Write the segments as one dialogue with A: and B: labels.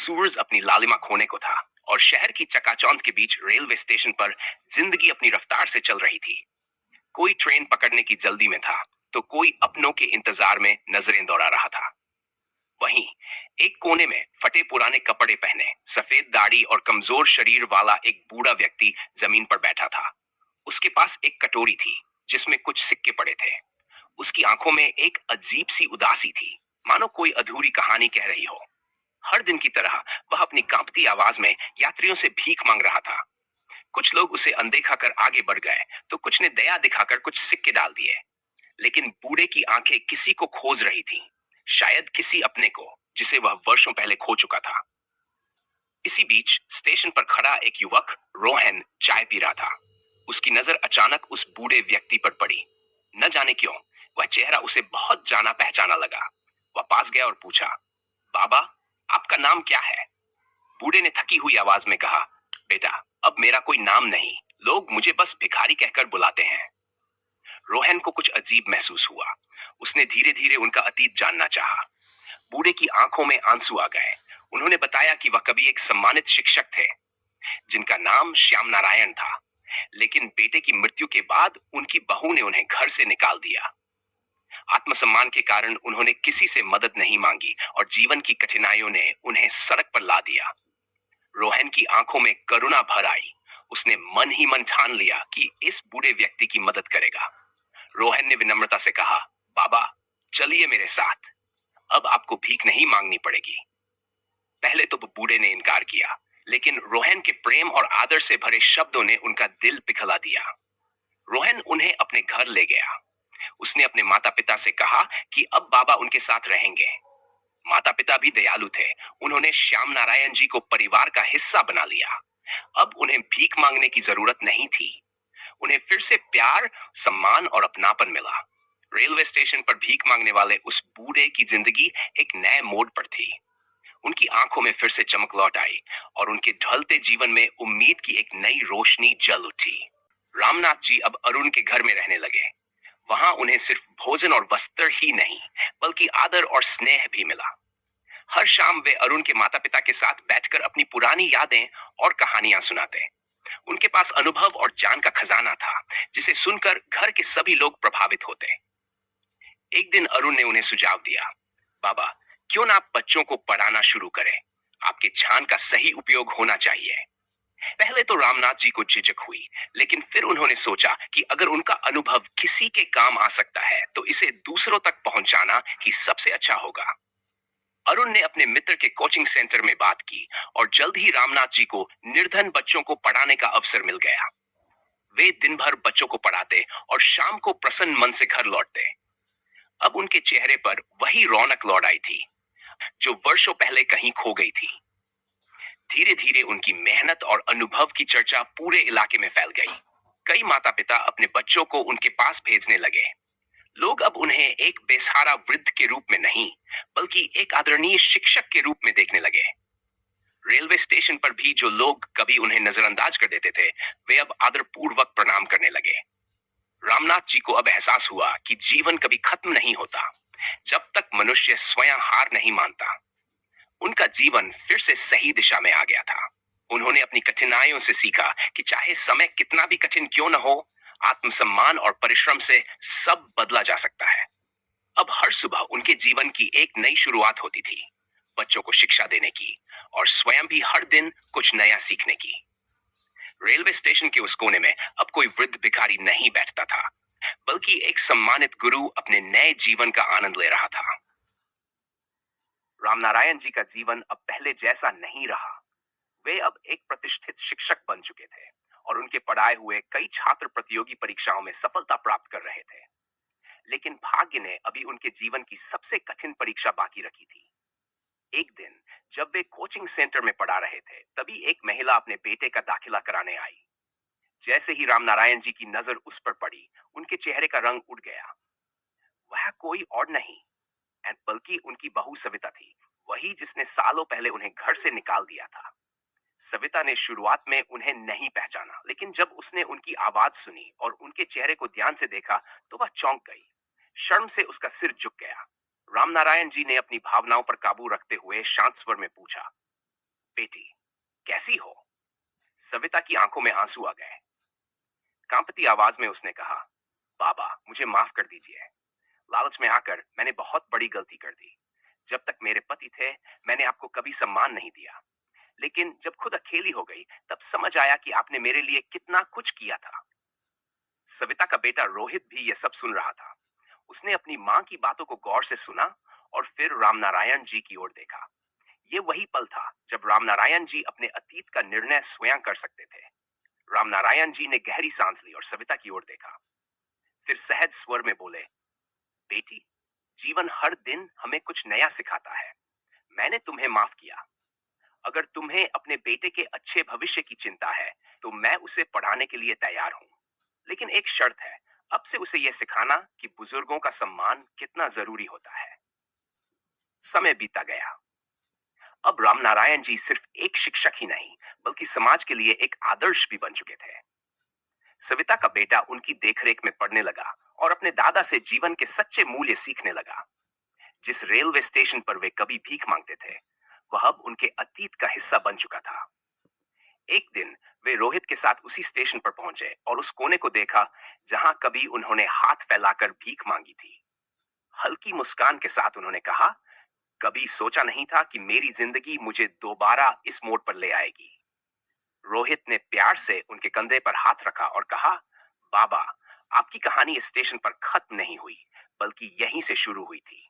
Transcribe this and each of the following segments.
A: सूरज अपनी लालिमा खोने को था और शहर की चकाचौंध के बीच रेलवे स्टेशन पर जिंदगी अपनी रफ्तार से चल रही थी। कोई ट्रेन पकड़ने की जल्दी में था, तो कोई अपनों के इंतजार में नजरें दौड़ा रहा था। वहीं एक कोने में फटे पुराने कपड़े पहने, सफेद दाढ़ी और कमजोर शरीर वाला एक बूढ़ा व्यक्ति जमीन पर बैठा था। उसके पास एक कटोरी थी जिसमें कुछ सिक्के पड़े थे। उसकी आंखों में एक अजीब सी उदासी थी, मानो कोई अधूरी कहानी कह रही हो। हर दिन की तरह वह अपनी कांपती आवाज में यात्रियों से भीख मांग रहा था। कुछ लोग उसे अनदेखा कर आगे बढ़ गए, तो कुछ ने दया दिखाकर कुछ सिक्के डाल दिए। लेकिन बूढ़े की आंखें किसी को खोज रही थीं, शायद किसी अपने को जिसे वह वर्षों पहले खो चुका था। इसी बीच स्टेशन पर खड़ा एक युवक रोहन चाय पी रहा था। उसकी नजर अचानक उस बूढ़े व्यक्ति पर पड़ी। न जाने क्यों वह चेहरा उसे बहुत जाना पहचाना लगा। वह पास गया और पूछा, बाबा, आपका नाम क्या है? बूढ़े ने थकी हुई आवाज में कहा, बेटा, अब मेरा कोई नाम नहीं, लोग मुझे बस भिखारी कहकर बुलाते हैं। रोहन को कुछ अजीब महसूस हुआ। उसने धीरे धीरे उनका अतीत जानना चाहा। बूढ़े की आंखों में आंसू आ गए। उन्होंने बताया कि वह कभी एक सम्मानित शिक्षक थे जिनका नाम श्याम नारायण था, लेकिन बेटे की मृत्यु के बाद उनकी बहू ने उन्हें घर से निकाल दिया। आत्मसम्मान के कारण उन्होंने किसी से मदद नहीं मांगी और जीवन की कठिनाइयों ने उन्हें सड़क पर ला दिया। रोहन की आंखों में करुणा भर आई। उसने मन ही मन ठान लिया कि इस बूढ़े व्यक्ति की मदद करेगा। रोहन ने विनम्रता से कहा, बाबा, चलिए मेरे साथ, अब आपको भीख नहीं मांगनी पड़ेगी। पहले तो बूढ़े ने इनकार किया, लेकिन रोहन के प्रेम और आदर से भरे शब्दों ने उनका दिल पिघला दिया। रोहन उन्हें अपने घर ले गया। उसने अपने माता पिता से कहा कि अब बाबा उनके साथ रहेंगे। माता पिता भी दयालु थे। उन्होंने श्याम नारायण जी को परिवार का हिस्सा बना लिया। अब उन्हें भीख मांगने की जरूरत नहीं थी। उन्हें फिर से प्यार, सम्मान और अपनापन मिला। रेलवे स्टेशन पर भीख मांगने वाले उस बूढ़े की जिंदगी एक नए मोड़ पर थी। उनकी आंखों में फिर से चमक लौट आई और उनके ढलते जीवन में उम्मीद की एक नई रोशनी जल उठी। रामनाथ जी अब अरुण के घर में रहने लगे। वहां उन्हें सिर्फ भोजन और वस्त्र ही नहीं, बल्कि आदर और स्नेह भी मिला। हर शाम वे अरुण के माता पिता के साथ बैठकर अपनी पुरानी यादें और कहानियां सुनाते। उनके पास अनुभव और ज्ञान का खजाना था, जिसे सुनकर घर के सभी लोग प्रभावित होते। एक दिन अरुण ने उन्हें सुझाव दिया, बाबा, क्यों ना आप बच्चों को पढ़ाना शुरू करें? आपके ज्ञान का सही उपयोग होना चाहिए। पहले तो रामनाथ जी को झिझक हुई, लेकिन फिर उन्होंने सोचा कि अगर उनका अनुभव किसी के काम आ सकता है, तो इसे दूसरों तक पहुंचाना ही सबसे अच्छा होगा। अरुण ने अपने मित्र के कोचिंग सेंटर में बात की और जल्द ही रामनाथ जी को निर्धन बच्चों को पढ़ाने का अवसर मिल गया। वे दिन भर बच्चों को पढ़ाते और शाम को प्रसन्न मन से घर लौटते। अब उनके चेहरे पर वही रौनक लौट आई थी जो वर्षों पहले कहीं खो गई थी। धीरे धीरे उनकी मेहनत और अनुभव की चर्चा पूरे इलाके में फैल गई। कई माता पिता अपने बच्चों को उनके पास भेजने लगे। लोग अब उन्हें एक बेसहारा वृद्ध के रूप में नहीं, बल्कि एक आदरणीय शिक्षक के रूप में देखने लगे। रेलवे स्टेशन पर भी जो लोग कभी उन्हें नजरअंदाज कर देते थे, वे अब आदरपूर्वक प्रणाम करने लगे। रामनाथ जी को अब एहसास हुआ कि जीवन कभी खत्म नहीं होता जब तक मनुष्य स्वयं हार नहीं मानता। उनका जीवन फिर से सही दिशा में आ गया था। उन्होंने अपनी कठिनाइयों से सीखा कि चाहे समय कितना भी कठिन क्यों न हो, आत्मसम्मान और परिश्रम से सब बदला जा सकता है। अब हर सुबह उनके जीवन की एक नई शुरुआत होती थी, बच्चों को शिक्षा देने की और स्वयं भी हर दिन कुछ नया सीखने की। रेलवे स्टेशन के उस कोने में अब कोई वृद्ध भिखारी नहीं बैठता था, बल्कि एक सम्मानित गुरु अपने नए जीवन का आनंद ले रहा था। रामनारायण जी का जीवन अब पहले जैसा नहीं रहा। वे अब एक प्रतिष्ठित शिक्षक बन चुके थे और उनके पढ़ाए हुए कई छात्र प्रतियोगी परीक्षाओं में सफलता प्राप्त कर रहे थे। लेकिन भाग्य ने अभी उनके जीवन की सबसे कठिन परीक्षा बाकी रखी थी। एक दिन जब वे कोचिंग सेंटर में पढ़ा रहे थे, तभी एक महिला अपने बेटे का दाखिला कराने आई। जैसे ही रामनारायण जी की नजर उस पर पड़ी, उनके चेहरे का रंग उड़ गया। वह कोई और नहीं, बल्कि उनकी बहू सविता थी, वही जिसने सालों पहले उन्हें घर से निकाल दिया था। सविता ने शुरुआत में उन्हें नहीं पहचाना, लेकिन जब उसने उनकी आवाज सुनी और उनके चेहरे को ध्यान से देखा, तो वह चौंक गई। शर्म से उसका सिर झुक गया। रामनारायण जी ने अपनी भावनाओं पर काबू रखते हुए शांत स्वर में पूछा, बेटी, कैसी हो? सविता की आंखों में आंसू आ गए। कांपती आवाज में उसने कहा, बाबा मुझे माफ कर दीजिए। लालच में आकर मैंने बहुत बड़ी गलती कर दी। जब तक मेरे पति थे मैंने आपको कभी सम्मान नहीं दिया, लेकिन जब खुद अकेली हो गई तब समझ आया कि आपने मेरे लिए कितना कुछ किया था। सविता का बेटा रोहित भी यह सब सुन रहा था। उसने अपनी मां की बातों को गौर से सुना और फिर रामनारायण जी की ओर देखा। ये वही पल था जब रामनारायण जी अपने अतीत का निर्णय स्वयं कर सकते थे। रामनारायण जी ने गहरी सांस ली और सविता की ओर देखा। फिर सहज स्वर में बोले, बेटी, जीवन हर दिन हमें कुछ नया सिखाता है। मैंने तुम्हें माफ किया। अगर तुम्हें अपने बेटे के अच्छे भविष्य की चिंता है तो मैं उसे पढ़ाने के लिए तैयार हूं, लेकिन एक शर्त है। अब से उसे यह सिखाना कि बुजुर्गों का सम्मान कितना जरूरी होता है। समय बीता गया। अब रामनारायण जी सिर्फ एक शिक्षक ही नहीं बल्कि समाज के लिए एक आदर्श भी बन चुके थे। सविता का बेटा उनकी देखरेख में पढ़ने लगा और अपने दादा से जीवन के सच्चे मूल्य सीखने लगा। जिस रेलवे स्टेशन पर वे कभी भीख मांगते थे वह अब उनके अतीत का हिस्सा बन चुका था। एक दिन वे रोहित के साथ उसी स्टेशन पर पहुंचे और उस कोने को देखा जहां कभी उन्होंने हाथ फैलाकर भीख मांगी थी। हल्की मुस्कान के साथ उन्होंने कहा, कभी सोचा नहीं था कि मेरी जिंदगी मुझे दोबारा इस मोड़ पर ले आएगी। रोहित ने प्यार से उनके कंधे पर हाथ रखा और कहा, बाबा, आपकी कहानी इस स्टेशन पर खत्म नहीं हुई बल्कि यहीं से शुरू हुई थी।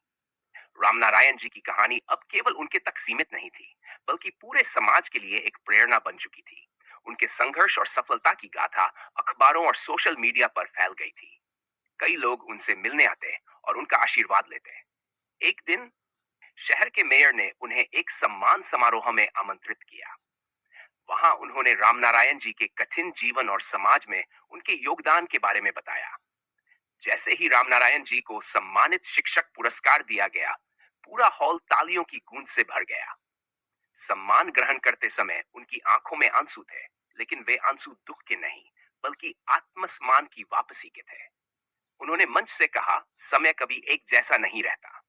A: रामनारायण जी की कहानी अब केवल उनके तक सीमित नहीं थी बल्कि पूरे समाज के लिए एक प्रेरणा बन चुकी थी। उनके संघर्ष और सफलता की गाथा अखबारों और सोशल मीडिया पर फैल गई थी। कई लोग उनसे मिलने आते और उनका आशीर्वाद लेते। एक दिन शहर के मेयर ने उन्हें एक सम्मान समारोह में आमंत्रित किया। वहां उन्होंने रामनारायण जी के कठिन जीवन और समाज में उनके योगदान के बारे में बताया। जैसे ही रामनारायण जी को सम्मानित शिक्षक पुरस्कार दिया गया, पूरा हॉल तालियों की गूंज से भर गया। सम्मान ग्रहण करते समय उनकी आंखों में आंसू थे, लेकिन वे आंसू दुख के नहीं बल्कि आत्मसम्मान की वापसी के थे। उन्होंने मंच से कहा, समय कभी एक जैसा नहीं रहता,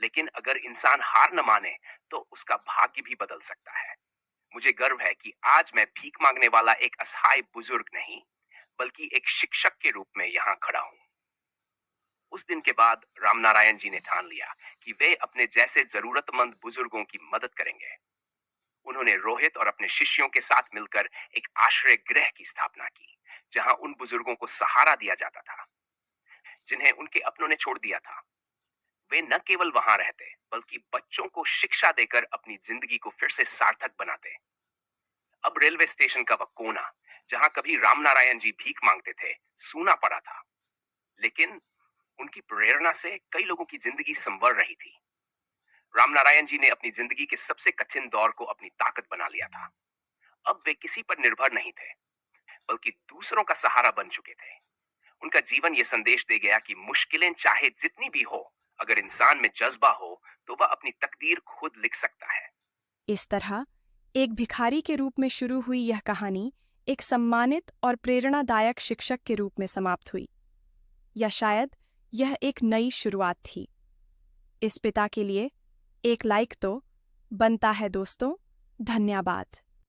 A: लेकिन अगर इंसान हार न माने तो उसका भाग्य भी बदल सकता है। मुझे गर्व है कि आज मैं भीख मांगने वाला एक असहाय बुजुर्ग नहीं बल्कि एक शिक्षक के रूप में यहाँ खड़ा हूँ। उस दिन के बाद रामनारायण जी ने ठान लिया कि वे अपने जैसे जरूरतमंद बुजुर्गों की मदद करेंगे। उन्होंने रोहित और अपने शिष्यों के साथ मिलकर एक आश्रय गृह की स्थापना की, जहां उन बुजुर्गों को सहारा दिया जाता था जिन्हें उनके अपनों ने छोड़ दिया था। वे न केवल वहां रहते बल्कि बच्चों को शिक्षा देकर अपनी जिंदगी को फिर से सार्थक बनाते। अब रेलवे स्टेशन का वह कोना जहां कभी रामनारायण जी भीख मांगते थे सूना पड़ा था, लेकिन उनकी प्रेरणा से कई लोगों की जिंदगी संवर रही थी। रामनारायण जी ने अपनी जिंदगी के सबसे कठिन दौर को अपनी ताकत बना लिया था। अब वे किसी पर निर्भर नहीं थे बल्कि दूसरों का सहारा बन चुके थे। उनका जीवन ये संदेश दे गया कि मुश्किलें चाहे जितनी भी हो, अगर इंसान में जज्बा हो तो वह अपनी तकदीर खुद लिख सकता है।
B: इस तरह एक भिखारी के रूप में शुरू हुई यह कहानी एक सम्मानित और प्रेरणादायक शिक्षक के रूप में समाप्त हुई, या शायद यह एक नई शुरुआत थी। इस पिता के लिए एक लाइक तो बनता है दोस्तों। धन्यवाद।